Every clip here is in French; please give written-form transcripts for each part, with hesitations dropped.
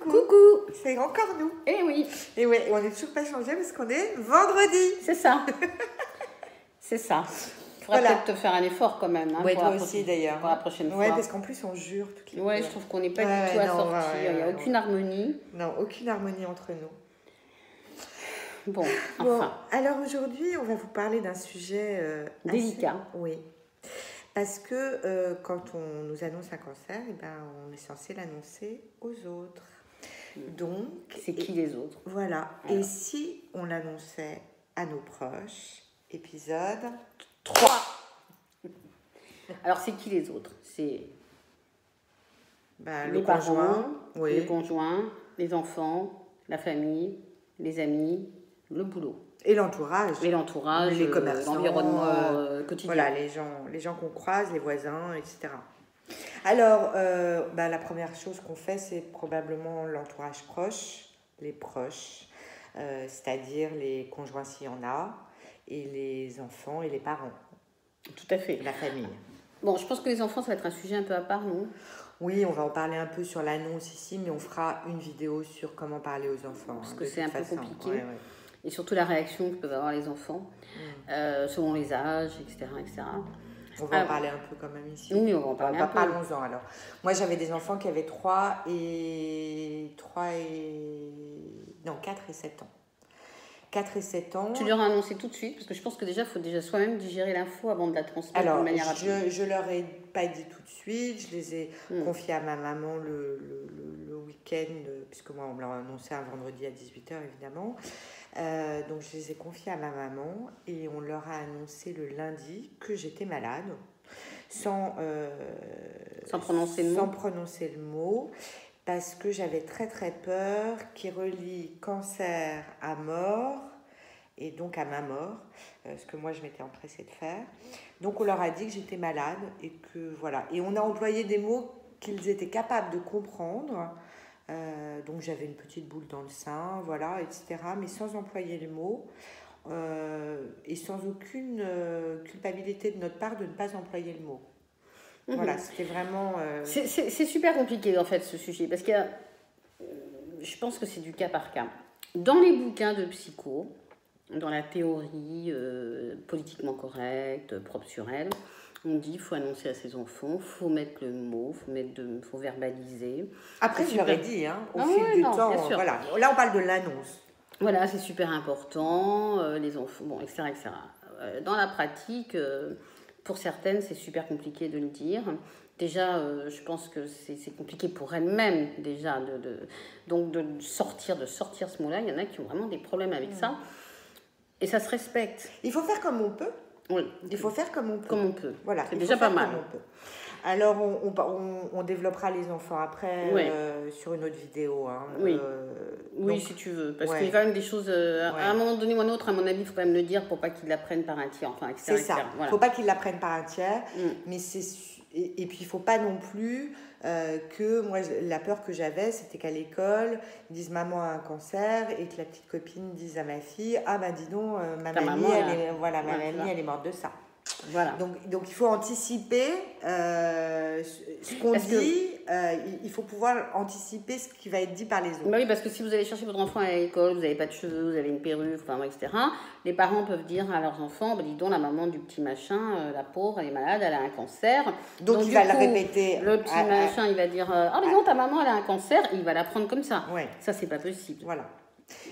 Coucou. C'est encore nous. Eh oui. Et ouais, on n'est toujours pas changé parce qu'on est vendredi. C'est ça. C'est ça. Il faudrait Voilà. peut-être te faire un effort quand même. Hein, Ouais, pour toi la aussi d'ailleurs. Pour la prochaine Ouais, fois. parce qu'en plus on jure toutes les Ouais, deux. je trouve qu'on n'est pas Ouais, du tout non, assortis. ouais, Il n'y a ouais, aucune harmonie. Non, aucune harmonie entre nous. Bon, Bon, enfin. alors aujourd'hui, on va vous parler d'un sujet Délicat. Oui. Parce que quand on nous annonce un cancer, eh ben, on est censé l'annoncer aux autres. Donc, C'est qui les autres? Voilà. Alors. Et si on l'annonçait à nos proches? Épisode 3. Alors, c'est qui les autres? C'est Ben, les parents, oui. les conjoints, les enfants, la famille, les amis, le boulot. Et l'entourage. Et l'entourage, les commerçants, l'environnement quotidien. Voilà, les gens qu'on croise, les voisins, etc. Alors, la première chose qu'on fait, c'est probablement l'entourage proche, les proches, c'est-à-dire les conjoints s'il y en a, et les enfants et les parents. Tout à fait. La famille. Bon, je pense que les enfants, ça va être un sujet un peu à part, non? Oui, on va en parler un peu sur l'annonce ici, mais on fera une vidéo sur comment parler aux enfants. Parce que c'est un peu compliqué. Ouais. Et surtout la réaction que peuvent avoir les enfants, selon les âges, etc. etc. On va en parler un peu quand même ici. Oui, on va en parler un peu. Parlons-en alors. Moi, j'avais des enfants qui avaient 4 et 7 ans. 4 et 7 ans. Tu leur as annoncé tout de suite, parce que je pense que déjà, il faut déjà soi-même digérer l'info avant de la transmettre de manière rapide. Je leur ai pas dit tout de suite, je les ai confiés à ma maman le week-end, puisque moi, on me l'a annoncé un vendredi à 18h, évidemment. Donc, je les ai confiés à ma maman et on leur a annoncé le lundi que j'étais malade, sans prononcer le mot. Sans prononcer le mot. Parce que j'avais très très peur qu'il relie cancer à mort, et donc à ma mort, ce que moi je m'étais empressée de faire. Donc on leur a dit que j'étais malade, et que voilà. Et on a employé des mots qu'ils étaient capables de comprendre. Donc j'avais une petite boule dans le sein, voilà, etc. Mais sans employer les mots, et sans aucune culpabilité de notre part de ne pas employer le mot. Voilà, c'était vraiment... C'est super compliqué, en fait, ce sujet, parce que je pense que c'est du cas par cas. Dans les bouquins de psycho, dans la théorie politiquement correcte, propre sur elle, on dit qu'il faut annoncer à ses enfants, il faut mettre le mot, il faut verbaliser. Après, je leur ai dit, au fil du temps, voilà. Là, on parle de l'annonce. Voilà, c'est super important, les enfants, bon, etc., etc. Dans la pratique... Pour certaines, c'est super compliqué de le dire. Déjà, je pense que c'est compliqué pour elles-mêmes, déjà, donc de sortir ce mot-là. Il y en a qui ont vraiment des problèmes avec ça. Et ça se respecte. Il faut faire comme on peut. Oui. Il faut faire comme on peut. Comme on peut. Voilà. C'est déjà pas mal. Alors, on développera les enfants après sur une autre vidéo. Oui. Oui, si tu veux. Parce qu'il y a quand même des choses... À un moment donné ou à un autre, à mon avis, il faut quand même le dire pour pas qu'ils l'apprennent par un tiers. Enfin, etc. C'est ça. Il voilà. ne faut pas qu'ils l'apprennent par un tiers. Mais et puis, il ne faut pas non plus que... Moi, la peur que j'avais, c'était qu'à l'école, ils disent « Maman a un cancer » et que la petite copine dise à ma fille « Ah, ben dis donc, ma mamie, elle est morte de ça. » Voilà. Donc il faut anticiper ce qu'on dit, il faut pouvoir anticiper ce qui va être dit par les autres. Bah oui, parce que si vous allez chercher votre enfant à l'école, vous n'avez pas de cheveux, vous avez une perruque, enfin, etc., les parents peuvent dire à leurs enfants, dis donc, la maman du petit machin, la pauvre, elle est malade, elle a un cancer. Donc il va le répéter. Le petit machin, il va dire, dis donc, ta maman, elle a un cancer, et il va l'apprendre comme ça. Ouais. Ça, c'est pas possible. Voilà.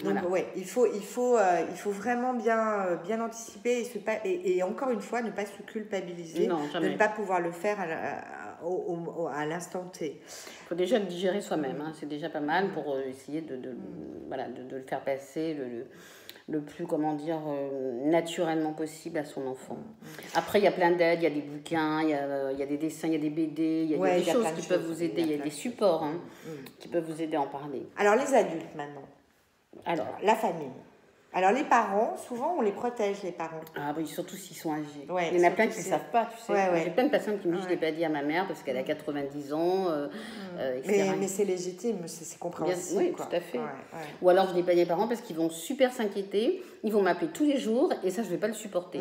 Donc il faut vraiment bien anticiper et encore une fois ne pas se culpabiliser, de ne pas pouvoir le faire à l'instant T. Il faut déjà le digérer soi-même, c'est déjà pas mal pour essayer de le faire passer le plus, naturellement possible à son enfant. Après, il y a plein d'aides, il y a des bouquins, il y a des dessins, il y a des BD, il y a des choses qui peuvent vous aider, il y a des supports qui peuvent vous aider à en parler. Alors les adultes maintenant. Alors, la famille. Alors, les parents, souvent, on les protège, les parents. Ah oui, surtout s'ils sont âgés. Ouais, il y en a plein qui ne savent pas, tu sais. J'ai plein de personnes qui me disent, je ne l'ai pas dit à ma mère parce qu'elle a 90 ans, etc. Mais c'est légitime, c'est compréhensible. Oui, tout à fait. Ou alors, je ne l'ai pas dit aux parents parce qu'ils vont super s'inquiéter, ils vont m'appeler tous les jours et ça, je ne vais pas le supporter.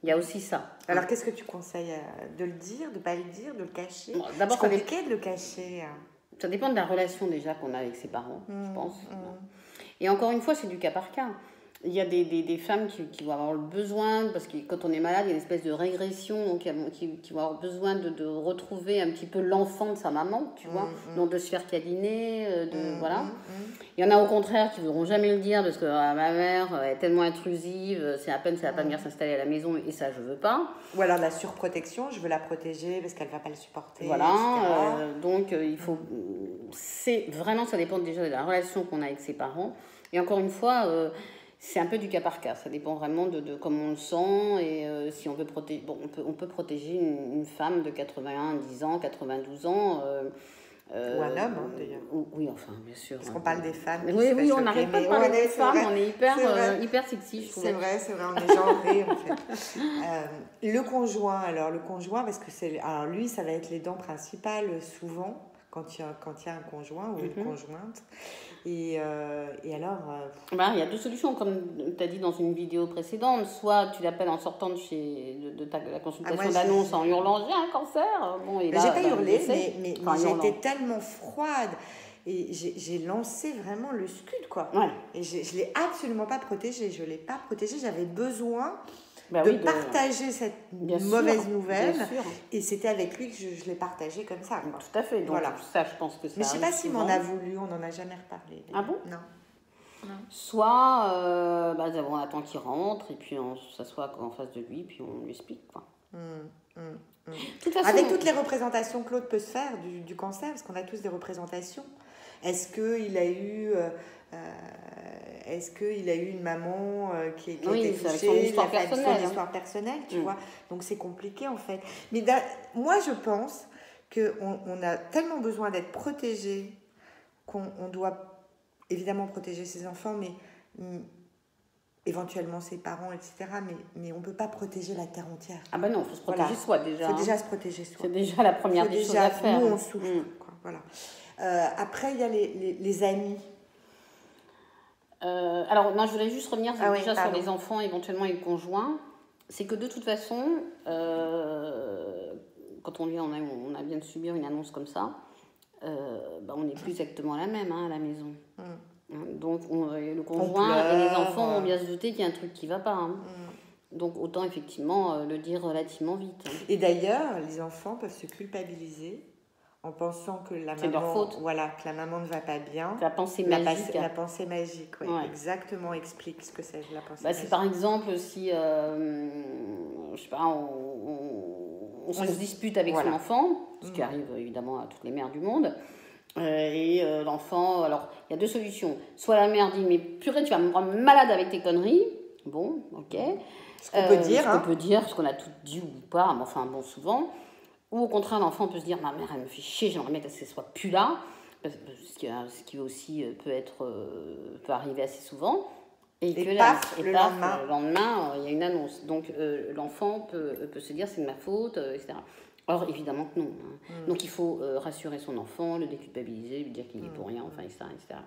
Il y a aussi ça. Alors, qu'est-ce que tu conseilles? De le dire, de ne pas le dire, de le cacher? Bon, c'est compliqué de le cacher. ça dépend de la relation déjà qu'on a avec ses parents, je pense. Et encore une fois, c'est du cas par cas. Il y a des femmes qui vont avoir le besoin, parce que quand on est malade, il y a une espèce de régression, donc qui vont avoir besoin de retrouver un petit peu l'enfant de sa maman, tu vois, donc de se faire câliner, voilà. Il y en a au contraire qui ne voudront jamais le dire, parce que ma mère est tellement intrusive, c'est à peine si elle va pas venir s'installer à la maison, et ça, je veux pas. Ou alors la surprotection, je veux la protéger parce qu'elle ne va pas le supporter, voilà, etc. Donc il faut... C'est vraiment, ça dépend déjà de la relation qu'on a avec ses parents. Et encore une fois... c'est un peu du cas par cas, ça dépend vraiment de comment on le sent et si on veut protéger. Bon, on peut protéger une femme de 10 ans, 92 ans. Ou un homme, hein, d'ailleurs. Oui, enfin, bien sûr. Parce qu'on parle des femmes. Oui, on n'arrête pas de parler des femmes, on est hyper sexy, je trouve. C'est vrai, on est genré en fait. Le conjoint, parce que alors lui, ça va être les dents principales souvent. Quand il y a un conjoint ou une conjointe. Et alors... il y a deux solutions, comme tu as dit dans une vidéo précédente. Soit tu l'appelles en sortant de la consultation d'annonce en hurlant « j'ai un cancer ». Bon, j'ai pas hurlé, mais j'étais tellement froide. Et j'ai lancé vraiment le scud, quoi. Ouais. Et je l'ai absolument pas protégé. Je l'ai pas protégé. J'avais besoin... de partager cette mauvaise nouvelle, et c'était avec lui que je l'ai partagé comme ça, quoi. Tout à fait, donc voilà. Ça je pense que ça. Mais je sais pas s'il m'en a voulu, on n'en a jamais reparlé. Ah bon? Non. Soit on attend qu'il rentre et puis on s'assoit en face de lui puis on lui explique, quoi. Toute façon, avec toutes les représentations Claude peut se faire du cancer, parce qu'on a tous des représentations. Est-ce qu'il a eu une maman qui a été touchée, son histoire personnelle, tu vois. Donc c'est compliqué en fait. Mais moi je pense qu'on a tellement besoin d'être protégé qu'on doit évidemment protéger ses enfants, mais éventuellement ses parents, etc. Mais on ne peut pas protéger la terre entière. Ah ben non, il faut se protéger soi déjà. Il faut déjà se protéger soi. C'est déjà la première des choses à faire. Nous on souffre, quoi, voilà. Après, il y a les amis. Alors, non, je voulais juste revenir sur les enfants, éventuellement et le conjoint. C'est que de toute façon, quand on vient de subir une annonce comme ça, on n'est plus exactement la même à la maison. Donc, le conjoint et les enfants ont bien se douter qu'il y a un truc qui ne va pas. Donc, autant effectivement le dire relativement vite. Et d'ailleurs, les enfants peuvent se culpabiliser en pensant que la maman ne va pas bien. La pensée magique. La pensée magique, oui. Ouais. Exactement, explique ce que c'est la pensée magique. C'est par exemple si, je sais pas, on se dispute avec son enfant, ce qui arrive évidemment à toutes les mères du monde, et l'enfant, alors il y a deux solutions. Soit la mère dit, mais purée, tu vas me rendre malade avec tes conneries. Bon, ok. Ce qu'on peut dire. Ce qu'on peut dire, ce qu'on a tout dit ou pas, mais enfin bon, souvent. Ou au contraire, l'enfant peut se dire, ma mère, elle me fait chier, j'aimerais bien qu'elle ne soit plus là. Ce qui aussi peut arriver assez souvent. Et que le lendemain, il y a une annonce. Donc l'enfant peut se dire, c'est de ma faute, etc. Or, évidemment que non. Donc il faut rassurer son enfant, le déculpabiliser, lui dire qu'il est pour rien, enfin, etc.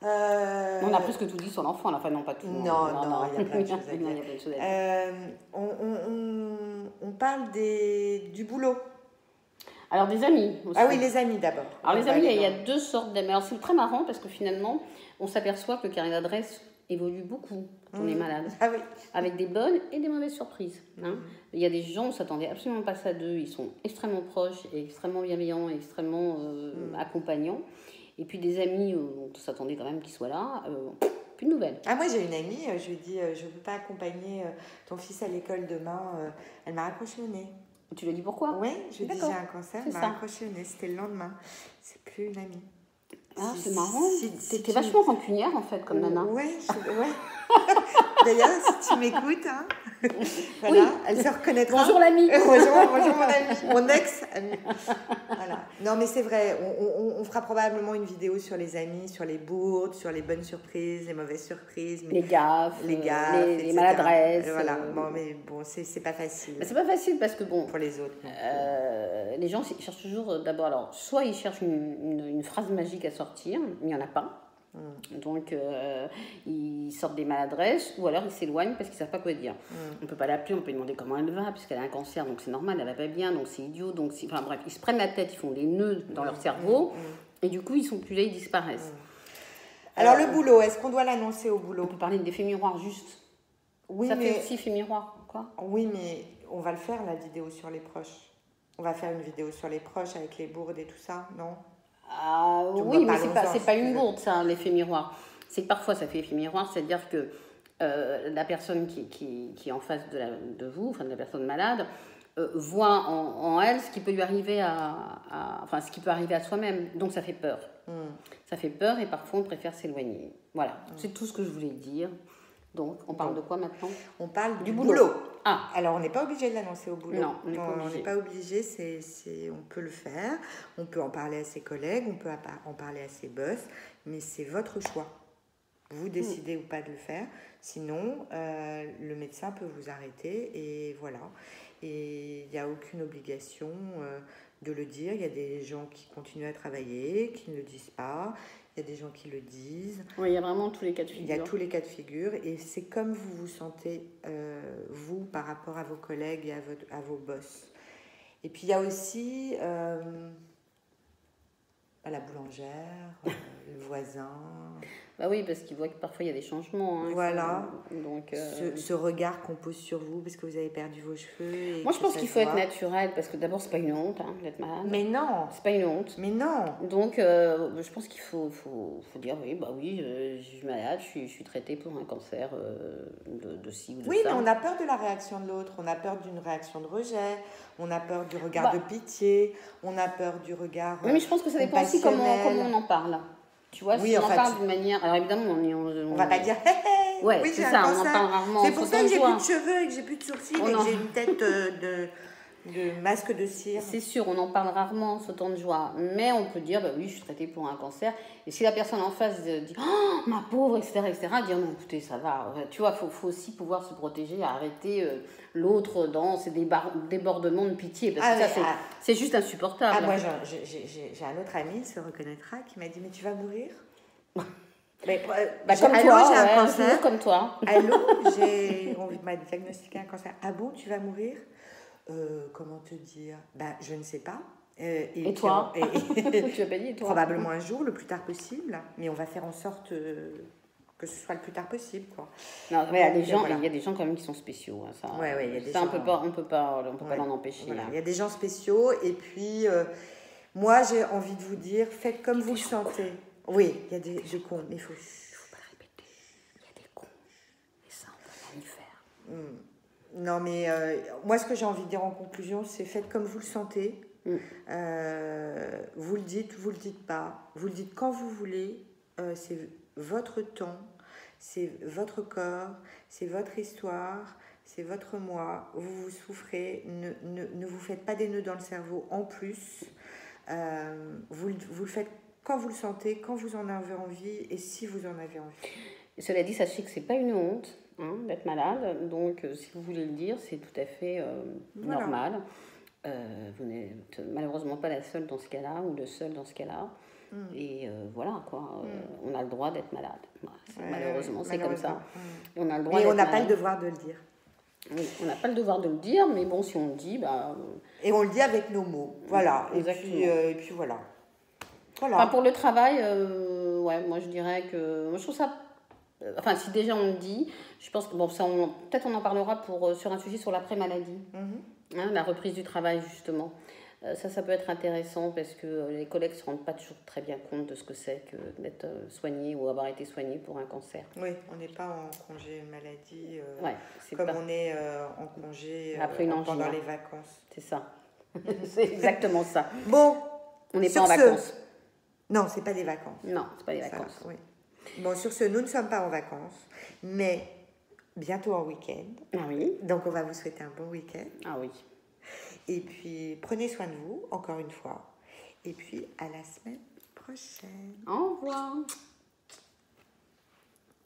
On a presque tout dit sur l'enfant, enfin non, pas tout. Non, il y a plein de choses à dire. On parle du boulot. Alors des amis aussi. Ah oui, les amis d'abord. Alors les amis, il y a deux sortes d'amis. Alors c'est très marrant parce que finalement, on s'aperçoit que le carnet d'adresse évolue beaucoup quand on est malade. Ah oui. Avec des bonnes et des mauvaises surprises. Il y a des gens, on ne s'attendait absolument pas à d'eux. Ils sont extrêmement proches, et extrêmement bienveillants, et extrêmement accompagnants. Et puis des amis, on s'attendait quand même qu'ils soient là. Plus de nouvelles. Ah, moi j'ai une amie, je lui ai dit, je ne peux pas accompagner ton fils à l'école demain. Elle m'a raccroché au nez. Tu lui as dit pourquoi? Oui, je lui ai dit j'ai un cancer, elle m'a raccroché au nez. C'était le lendemain. C'est plus une amie. Ah, c'est marrant. T'es vachement rancunière en fait, comme nana. Ouais. D'ailleurs, si tu m'écoutes, voilà, elle se reconnaîtra. Bonjour l'ami. Bonjour mon ami, mon ex-ami. Voilà. Non, mais c'est vrai, on fera probablement une vidéo sur les amis, sur les bourdes, sur les bonnes surprises, les mauvaises surprises. Les gaffes, les maladresses. Voilà, mais c'est pas facile. C'est pas facile parce que pour les autres. Les gens cherchent toujours d'abord, alors, soit ils cherchent une phrase magique à sortir, mais il n'y en a pas. Donc, ils sortent des maladresses ou alors ils s'éloignent parce qu'ils ne savent pas quoi dire. On ne peut pas l'appeler, on peut lui demander comment elle va, puisqu'elle a un cancer, donc c'est normal, elle ne va pas bien, donc c'est idiot. Donc enfin bref, ils se prennent la tête, ils font des nœuds dans leur cerveau, et du coup, ils sont plus là, ils disparaissent. Alors, le boulot, est-ce qu'on doit l'annoncer au boulot? On peut parler d'effet miroir juste. Oui, ça mais... fait aussi effet miroir, quoi. Oui, mais on va le faire, la vidéo sur les proches. On va faire une vidéo sur les proches avec les bourdes et tout ça, non? Oui, mais c'est pas une bourde, ça, l'effet miroir. C'est que parfois, ça fait effet miroir, c'est-à-dire que la personne qui est en face de vous, enfin de la personne malade, voit en elle ce qui peut lui arriver enfin, ce qui peut arriver à soi-même. Donc, ça fait peur. Ça fait peur et parfois, on préfère s'éloigner. Voilà, c'est tout ce que je voulais dire. Donc, on parle de quoi maintenant? On parle du boulot. Ah. Alors, on n'est pas obligé de l'annoncer au boulot. Non, on n'est pas obligé. On peut le faire. On peut en parler à ses collègues, on peut en parler à ses boss, mais c'est votre choix. Vous décidez ou pas de le faire. Sinon, le médecin peut vous arrêter et voilà. Et il n'y a aucune obligation de le dire. Il y a des gens qui continuent à travailler, qui ne le disent pas. Il y a des gens qui le disent. Oui, il y a vraiment tous les cas de figure. Il y a tous les cas de figure. Et c'est comme vous vous sentez, vous, par rapport à vos collègues et à vos boss. Et puis, il y a aussi la boulangère, le voisin. Bah oui, parce qu'ils voient que parfois il y a des changements. Voilà. Donc, ce regard qu'on pose sur vous parce que vous avez perdu vos cheveux. Moi, je pense qu'il faut être naturel parce que d'abord, c'est pas une honte d'être malade. Mais non. C'est pas une honte. Mais non. Donc, je pense qu'il faut dire oui, je suis malade, je suis traitée pour un cancer de ci ou de ça. Oui, mais on a peur de la réaction de l'autre. On a peur d'une réaction de rejet. On a peur du regard de pitié. On a peur du regard. Oui, mais je pense que ça dépend aussi comment on en parle. Tu vois, si on en parle d'une manière... Alors évidemment, on va pas dire « Hé, ouais, oui, c'est ça, on en parle rarement. C'est pour ça que j'ai plus de cheveux et que j'ai plus de sourcils et que j'ai une tête de masque de cire. » C'est sûr, on en parle rarement, sautant de joie. Mais on peut dire, oui, je suis traitée pour un cancer. Et si la personne en face dit « Oh, ma pauvre, etc. », dire « Non, écoutez, ça va. » Tu vois, il faut aussi pouvoir se protéger, arrêter l'autre dans ces débordements de pitié. Parce que c'est juste insupportable. Moi, j'ai un autre ami, il se reconnaîtra, qui m'a dit « Mais tu vas mourir ?» comme toi, j'ai un cancer. Comme toi. Allô, on m'a diagnostiqué un cancer. Ah bon, tu vas mourir? Comment te dire? Je ne sais pas. Et toi? Tu vas pas dire, toi? Probablement un jour, le plus tard possible. Mais on va faire en sorte que ce soit le plus tard possible, quoi. Non, mais il y a des gens quand même qui sont spéciaux. Hein, ça, il y a des ça gens, on peut pas l'en empêcher. Voilà. Hein. Il y a des gens spéciaux. Et puis, moi, j'ai envie de vous dire, faites comme vous le sentez. Oui, il y a des cons, mais il faut pas le répéter. Il y a des cons. Et ça, on peut pas y faire. Non, mais moi, ce que j'ai envie de dire en conclusion, c'est faites comme vous le sentez. Vous le dites, vous le dites pas. Vous le dites quand vous voulez. C'est votre temps, c'est votre corps, c'est votre histoire, c'est votre moi. Vous souffrez. Ne vous faites pas des nœuds dans le cerveau en plus. Vous le faites quand vous le sentez, quand vous en avez envie et si vous en avez envie. Et cela dit, sachez que c'est pas une honte d'être malade. Donc, si vous voulez le dire, c'est tout à fait normal. Vous n'êtes malheureusement pas la seule dans ce cas-là ou le seul dans ce cas-là. Et voilà, quoi. On a le droit d'être malade. Malheureusement, c'est comme ça. Et on a le droit on n'a pas le devoir de le dire. Oui, on n'a pas le devoir de le dire, mais bon, si on le dit, Et on le dit avec nos mots. Voilà. Exactement. Et puis voilà. Enfin, pour le travail, moi je dirais que... Moi je trouve ça... Enfin, si déjà on le dit, je pense que... peut-être on en parlera sur un sujet sur l'après-maladie. La reprise du travail, justement. Ça peut être intéressant parce que les collègues ne se rendent pas toujours très bien compte de ce que c'est que d'être soigné ou avoir été soigné pour un cancer. Oui, on n'est pas en congé maladie on est en congé pendant les vacances. C'est ça. C'est exactement ça. Bon, on n'est pas en vacances. Non, c'est pas des vacances. Non, c'est pas des vacances. Oui. Bon, sur ce, nous ne sommes pas en vacances, mais bientôt en week-end. Ah oui. Donc, on va vous souhaiter un bon week-end. Ah oui. Et puis, prenez soin de vous, encore une fois. Et puis, à la semaine prochaine. Au revoir.